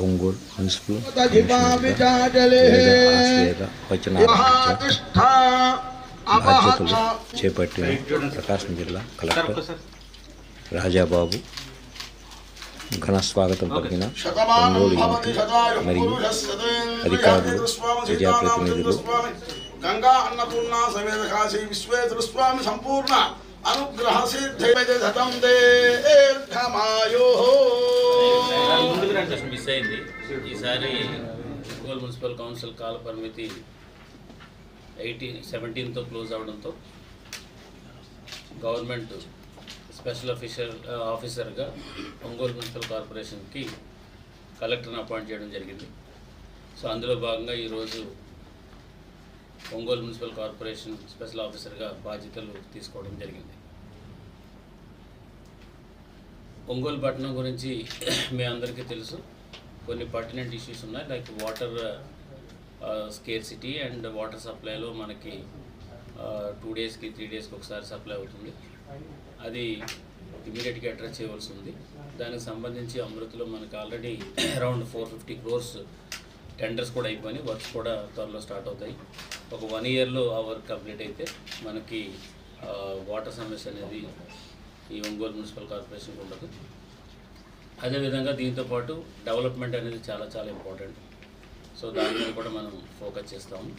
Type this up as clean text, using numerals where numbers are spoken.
Ongole municipal ఆశ్రయగా బాధ్యతలు చేపట్టిన ప్రకాశం జిల్లా కలెక్టర్ రాజాబాబు ఘన స్వాగతం పలికిన ఒంగోలు ఎంపీ మరియు అధికారులు ప్రజాప్రతినిధులు గంగా అన్నపూర్ణ సమేత కాశీ విశ్వేశ్వర స్వామి సంపూర్ణ అనుగ్రహ సిద్ధిం మిస్ అయింది. ఈసారి ఒంగోలు మున్సిపల్ కౌన్సిల్ కాల పరిమితి 17తో క్లోజ్ అవడంతో గవర్నమెంట్ స్పెషల్ ఆఫీసర్గా ఒంగోలు మున్సిపల్ కార్పొరేషన్కి కలెక్టర్ని అపాయింట్ చేయడం జరిగింది. సో అందులో భాగంగా ఈరోజు ఒంగోలు మున్సిపల్ కార్పొరేషన్ స్పెషల్ ఆఫీసర్గా బాధ్యతలు తీసుకోవడం జరిగింది. ఒంగోలు పట్టణం గురించి మీ అందరికీ తెలుసు. కొన్ని పర్టినెంట్ ఇష్యూస్ ఉన్నాయి, like water scarcity and water సప్లైలో మనకి 2 డేస్కి 3 డేస్కి ఒకసారి సప్లై అవుతుంది. అది ఇమీడియట్గా అడ్రస్ చేయవలసి ఉంది. దానికి సంబంధించి అమృతిలో మనకి ఆల్రెడీ అరౌండ్ 450 crores టెండర్స్ కూడా అయిపోయి వర్క్స్ కూడా త్వరలో స్టార్ట్ అవుతాయి. ఒక 1 yearలో ఆ వర్క్ కంప్లీట్ అయితే మనకి వాటర్ సమస్య అనేది ఈ ఒంగోలు మున్సిపల్ కార్పొరేషన్కి ఉండదు. అదేవిధంగా దీంతోపాటు డెవలప్మెంట్ అనేది చాలా చాలా ఇంపార్టెంట్. సో దాని మీద కూడా మనం ఫోకస్ చేస్తాము.